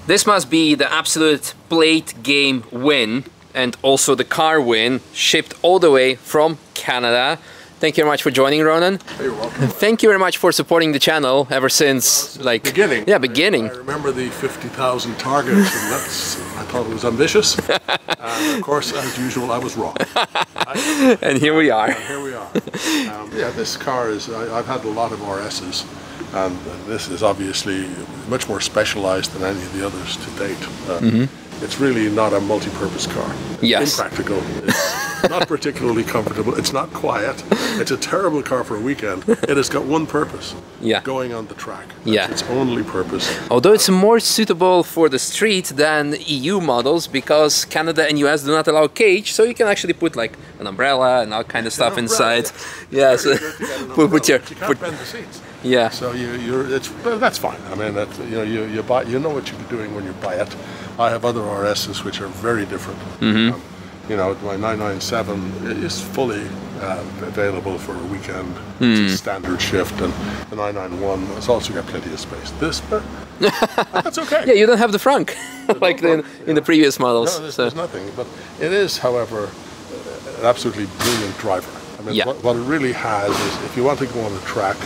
This must be the absolute plate game win, and also the car win, shipped all the way from Canada. Thank you very much for joining, Ronan. You're welcome. Thank you very much for supporting the channel ever since, like, beginning. Yeah, beginning. I remember the 50,000 targets, and I thought it was ambitious. And of course, as usual, I was wrong. And here we are. Here we are. Yeah, this car is. I've had a lot of RSs, and this is obviously much more specialized than any of the others to date. It's really not a multi-purpose car. Yes. Impractical. It's not particularly comfortable. It's not quiet. It's a terrible car for a weekend. It has got one purpose. Yeah. Going on the track. That's Yeah. its only purpose. Although it's more suitable for the street than EU models, because Canada and US do not allow cage, so you can actually put like an umbrella and all kind of stuff inside. Yeah, so put your you can't bend the seats. Yeah. So that's fine. I mean, you buy, you know what you're doing when you buy it. I have other RSs which are very different. You know, my 997 is fully available for a weekend. It's a standard shift, and the 991 has also got plenty of space. This, but that's okay. Yeah, you don't have the frunk like in the previous models. No, there's nothing. But it is, however, an absolutely brilliant driver. I mean, what it really has is, if you want to go on the track,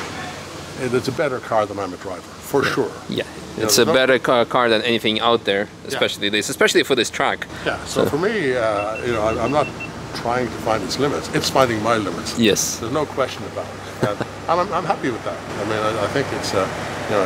it's a better car than I'm a driver, for sure. Yeah, it's a better car than anything out there, especially for this track. Yeah, so for me, you know, I'm not trying to find its limits. It's finding my limits. Yes. There's no question about it. And I'm happy with that. I mean, I think it's, you know,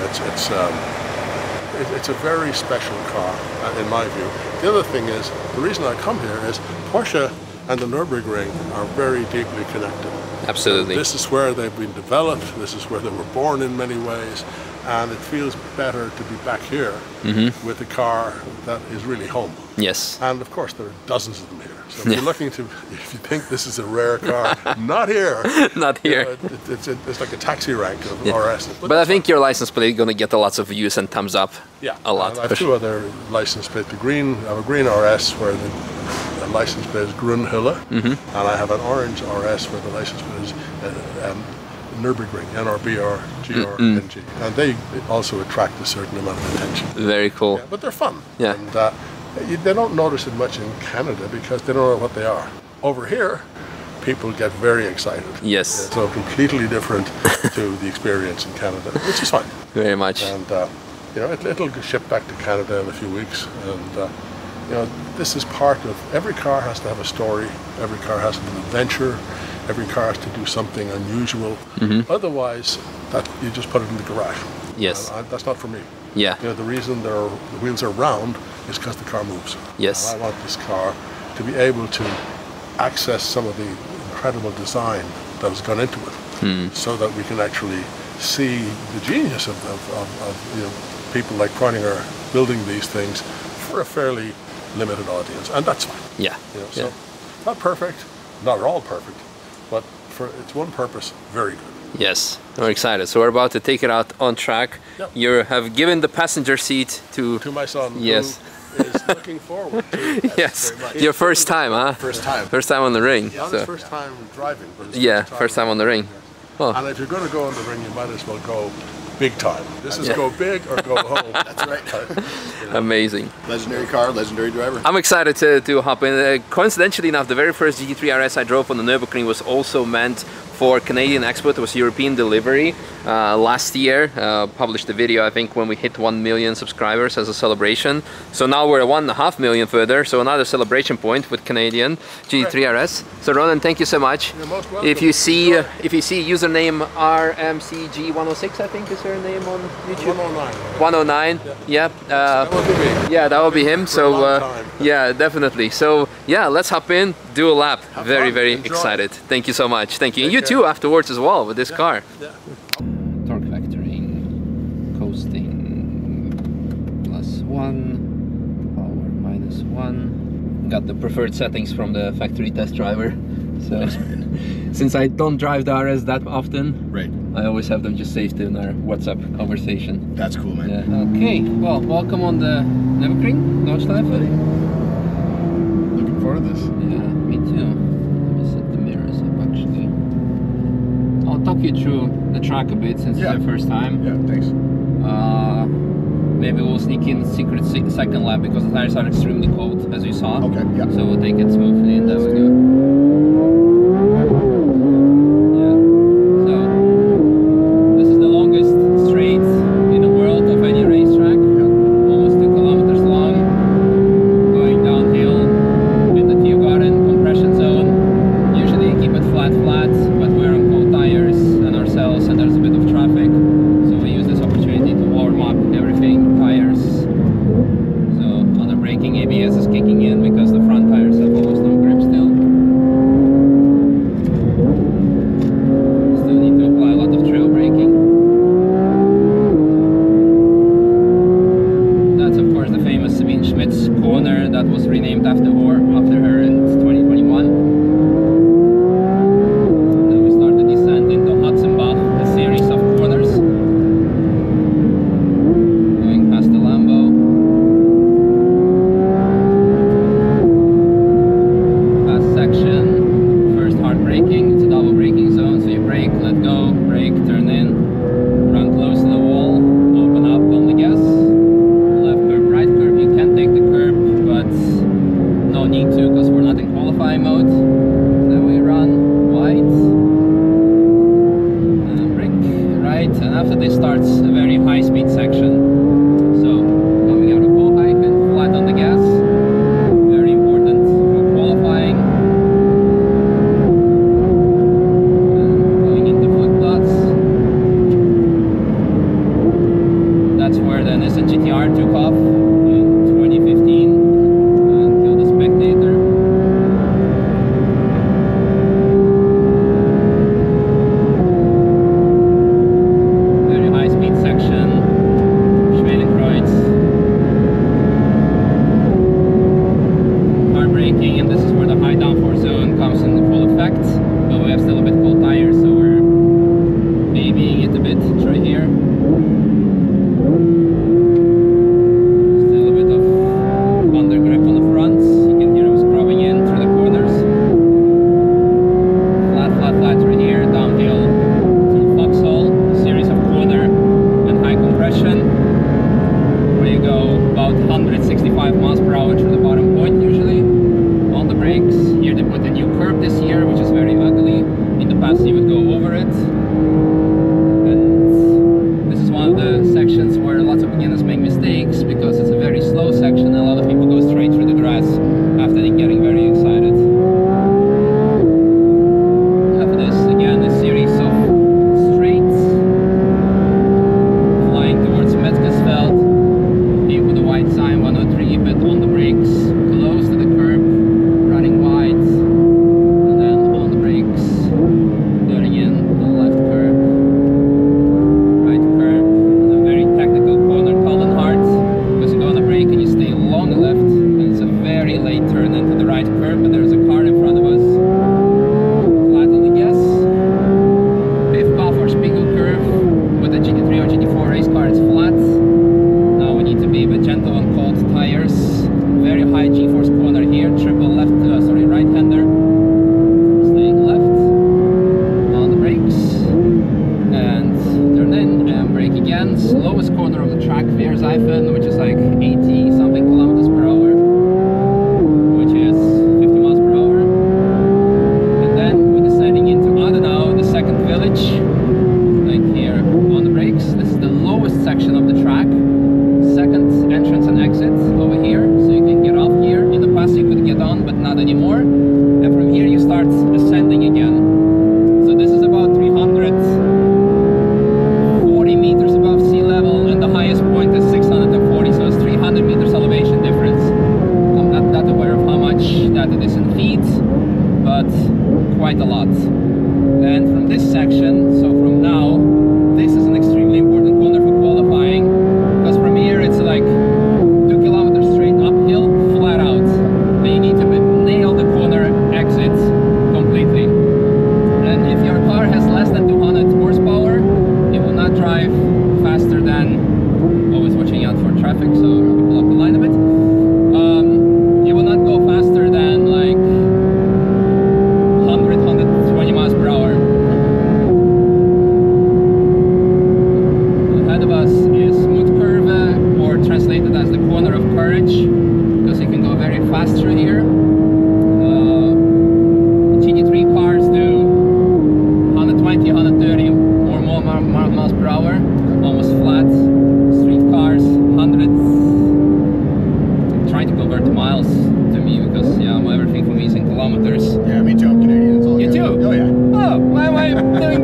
it's a very special car, in my view. The other thing is, the reason I come here is Porsche and the Nürburgring are very deeply connected. Absolutely. This is where they've been developed, this is where they were born in many ways, and it feels better to be back here with a car that is really home. Yes. And of course, there are dozens of them here. So if you're looking to, if you think this is a rare car, not here. Not here. You know, it's like a taxi rank of RS. But I think your license plate is going to get a lots of views and thumbs up. Yeah. A lot. I have two other license plates. I have a green RS where the license plate is Grünhülle, and I have an orange RS where the license plate is Nürburgring, NRBR-GRNG, and they also attract a certain amount of attention. Very cool. Yeah, but they're fun. Yeah. And they don't notice it much in Canada because they don't know what they are. Over here, people get very excited. Yes. So completely different to the experience in Canada, which is fine. Very much. And you know, it'll ship back to Canada in a few weeks, and you know, this is part of, every car has to have a story, every car has an adventure, every car has to do something unusual. Otherwise, that you just put it in the garage. Yes. That's not for me. Yeah. You know, the reason the wheels are round is because the car moves. Yes. And I want this car to be able to access some of the incredible design that has gone into it, so that we can actually see the genius of you know, people like Preuninger building these things for a fairly limited audience, and that's fine. Yeah. You know, so not perfect, not at all perfect, but for its one purpose, very good. Yes, we're excited. So we're about to take it out on track. Yep. You have given the passenger seat to my son. Yes. Who is looking forward to it. Yes. Your first time, huh? First time. First time on the ring. Not his first time driving, but his first time on the ring. Well. And if you're going to go on the ring, you might as well go big time. This is go big or go home. That's right. You know. Amazing. Legendary car, legendary driver. I'm excited to hop in. Coincidentally enough, the very first GT3 RS I drove on the Nürburgring was also meant for Canadian export. It was European delivery last year. Published the video, I think, when we hit 1 million subscribers as a celebration. So now we're 1.5 million further, so another celebration point with Canadian GT3 RS. So Ronan, thank you so much. You're most welcome. If you see username RMCG106, I think is her name on YouTube. 109. 109. Yeah. That will be me. Yeah, that will be him. So yeah, definitely. So yeah, let's hop in, do a lap. Very Enjoy. excited. Thank you so much. Thank you. And you care. too afterwards as well with this car. Yeah. Torque factoring, coasting +1, power -1. Got the preferred settings from the factory test driver. So since I don't drive the RS that often, Right. I always have them just saved in our WhatsApp conversation. That's cool, man. Yeah. Okay. Well, welcome on the Nürburgring, Nordschleife. Looking forward to this. Yeah, me too. Let me set the mirrors up actually. I'll talk you through the track a bit since it's your first time. Yeah, thanks. maybe we'll sneak in secret second lap because the tires are extremely cold, as you saw. Okay, yeah. So we'll take it smoothly and there we go. Yeah. So this is the longest straight in the world of any racetrack. Yeah. Almost 2 kilometers long. Going downhill in the Charoudin compression zone. Usually you keep it flat, but we're on cold tires and ourselves, and there's a bit of traffic. So we use this opportunity to warm up everything, tires. So on the braking, ABS is kicking in because the front tires have almost no grip still. Still need to apply a lot of trail braking. That's of course the famous Sabine Schmidt's corner that was renamed after her in 2021. Then we start the descent into Hudson-Bach, a series of corners. Going past the Lambo. Fast section, first hard braking, it's a double braking zone, so you brake, let go, brake, turn in, run close to the wall, open up on the gas, left curb, right curb, you can take the curb, but no need to because we're not in qualifying mode. Then we run wide, brake, right, and after this starts a very high speed section. So coming out of Hocheichen, flat on the gas, very important for qualifying. Going into Footplatz. That's where the Nissan GT3 took off in 2015 and killed a spectator. Very high speed section.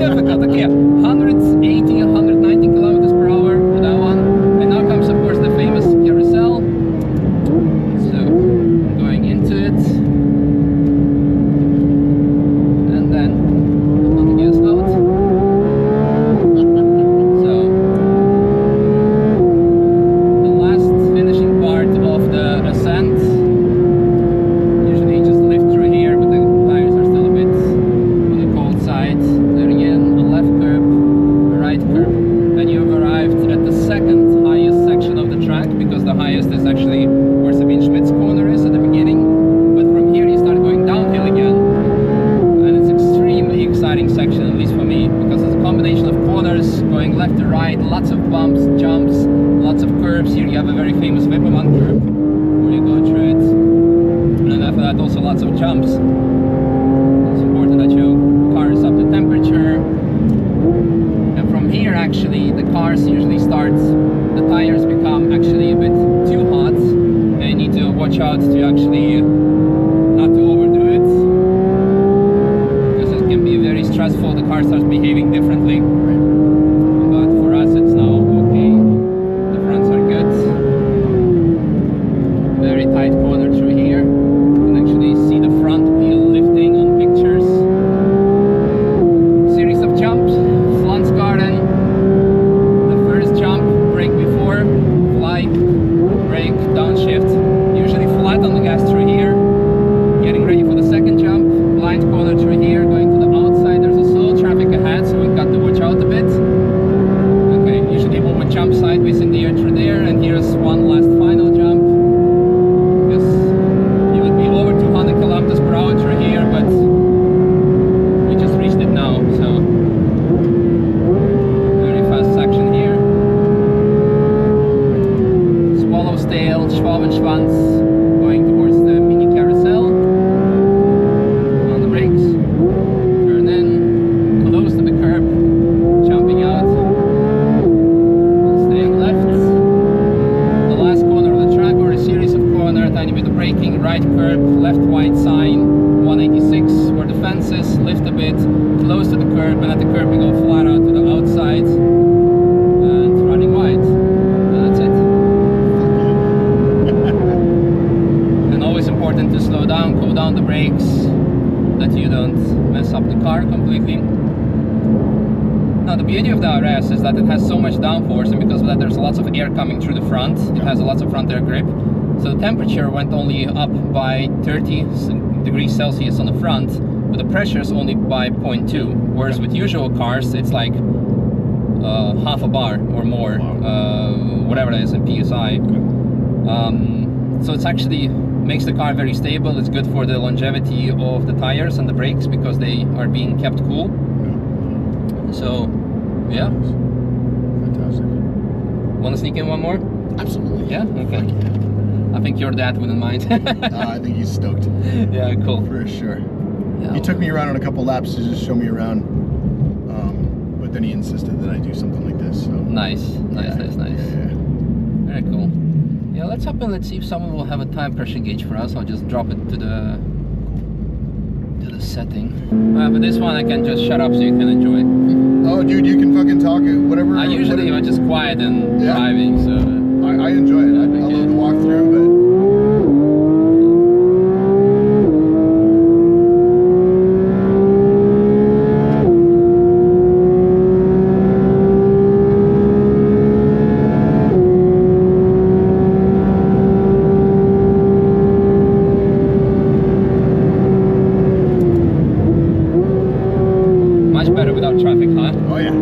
difficult. Okay, 180, 190 kilometers per hour for that one. And now comes, of course, the famous carousel. So, going into it. And then, I'm on the gas out. So, the last finishing part of the ascent. Usually just lift through here, but the tires are still a bit on the cold side. There again, a left curb, a right curb. Then you've arrived at the second highest section of the track, because the highest is actually where Sabine Schmidt's corner is at the beginning. But from here you start going downhill again. And it's extremely exciting section, at least for me, because it's a combination of corners, going left to right, lots of bumps, jumps, lots of curves. Here you have a very famous Wippermann curve, where you go through it. And after that also lots of jumps. It's important that your car is up to temperature. And from here actually the cars usually start, the tires become actually a bit too hot. And you need to watch out to actually not to overdo it. Because it can be very stressful, the car starts behaving differently. But for us it's now okay. The fronts are good. Very tight corner through here. See the front wheel lifting on pictures. Series of jumps, Flansgarden. The first jump, brake before, fly, brake, downshift. Usually flat on the gas through here. Getting ready for the second jump, blind corner through here, going to the outside. There's a slow traffic ahead, so we've got to watch out a bit. Okay, usually we would jump sideways in the air through there, and here's one last final jump. Kilometers per hour through here, but we just reached it now, so very fast section here. Swallow's tail, Schwabenschwanz, going towards the mini carousel. On the brakes, turn in, close to the curb, jumping out, and staying left. The last corner of the track, or a series of corners, tiny bit of braking, right curb, left wide sign, 186 where the fence is, lift a bit, close to the curb, and at the curb we go flat out to the outside and running wide. And that's it. And always important to slow down, cool down the brakes, that you don't mess up the car completely. Now the beauty of the RS is that it has so much downforce, and because of that there's lots of air coming through the front. It has lots of front air grip. So the temperature went only up by 30 degrees Celsius on the front, but the pressure is only by 0.2. Whereas with usual cars, it's like half a bar or more, whatever that is in PSI. So it's actually makes the car very stable. It's good for the longevity of the tires and the brakes because they are being kept cool. So, yeah. Fantastic. Want to sneak in one more? Absolutely. Yeah? Okay. I think your dad wouldn't mind. I think he's stoked. Yeah, cool. For sure. Yeah. He took me around on a couple laps to just show me around, but then he insisted that I do something like this. So. Nice. Yeah. Very cool. Yeah, let's hop in. Let's see if someone will have a time pressure gauge for us. I'll just drop it to the setting. For this one, I can just shut up so you can enjoy. Oh, dude, you can fucking talk whatever. I usually am just quiet and driving, so. I enjoy it. I love the walkthrough, but. Much better without traffic, huh? Oh yeah.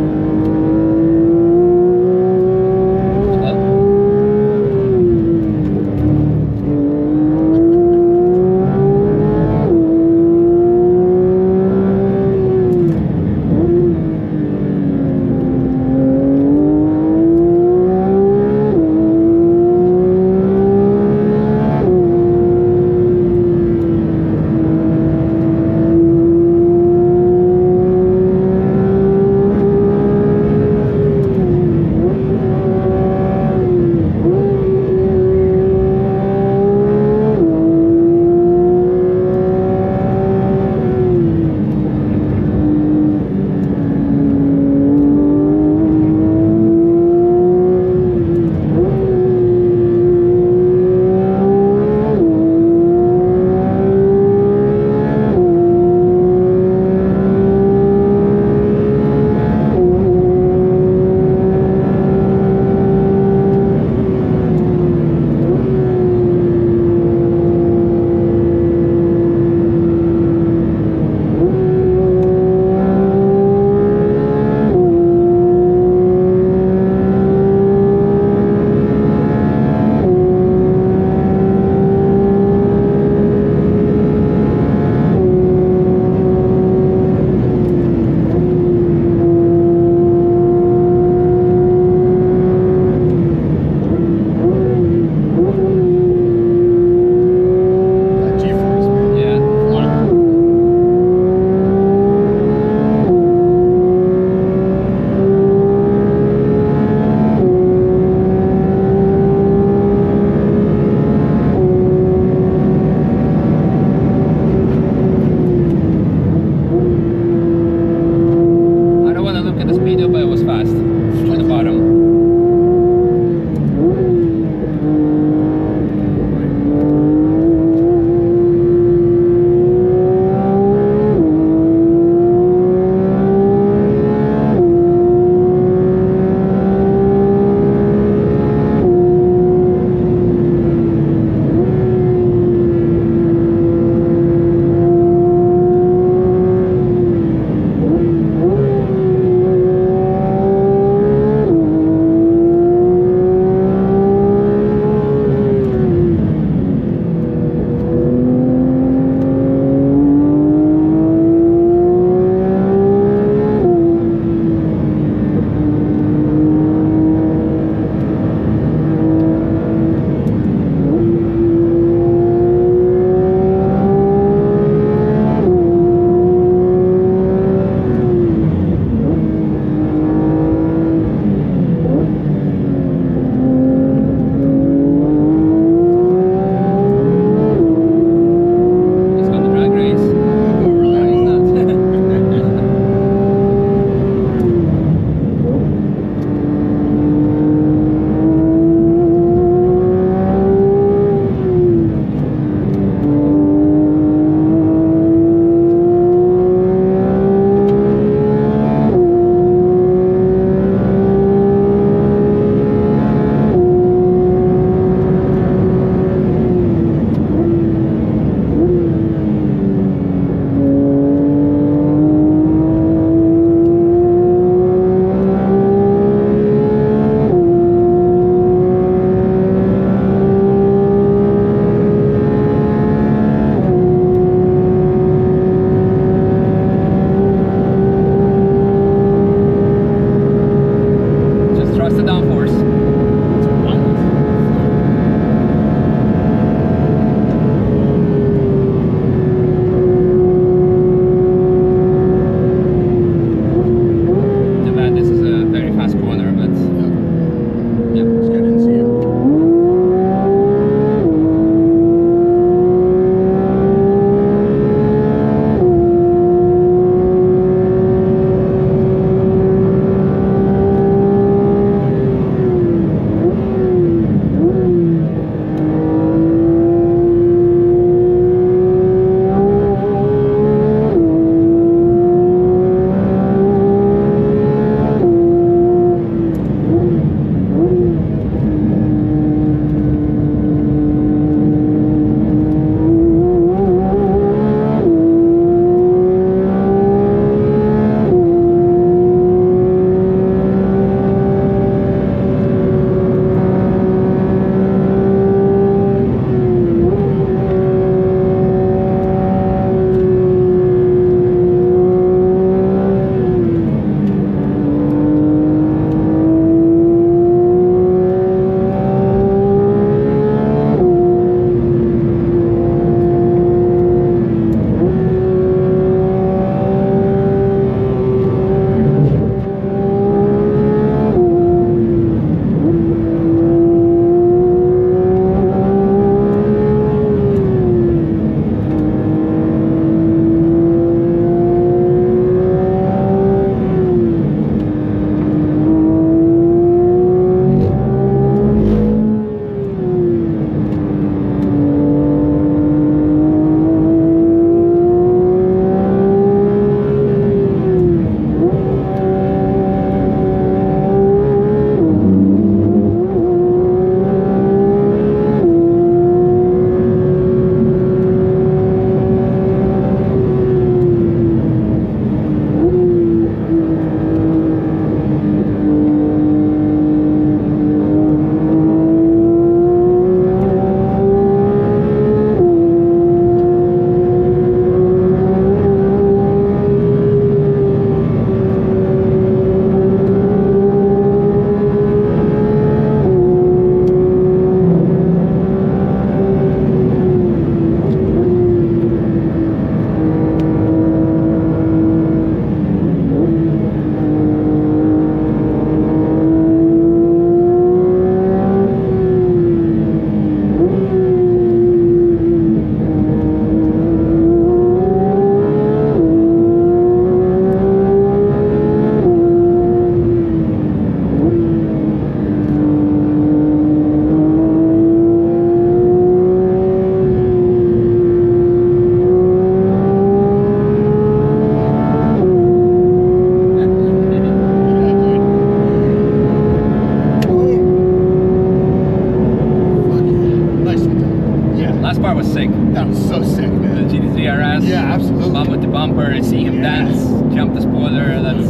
RS. Yeah, absolutely. Bump with the bumper, see him dance, jump the spoiler. That's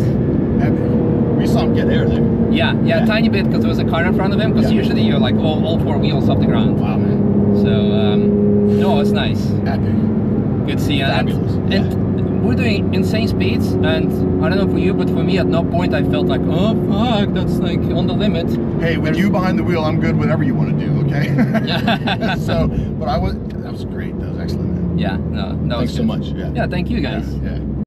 epic. We saw him get air there. yeah, a tiny bit because there was a car in front of him. Because usually you're like all four wheels off the ground. Wow, man. So no, it's nice. Epic. Good to see you. Fabulous. And we're doing insane speeds, and I don't know for you, but for me, at no point I felt like, oh fuck, that's like on the limit. Hey, with you behind the wheel, I'm good. Whatever you want to do, okay? Yeah. So, but that was great. That was excellent, man. Yeah, no, Thanks so much. Yeah. Yeah, thank you guys. Yeah.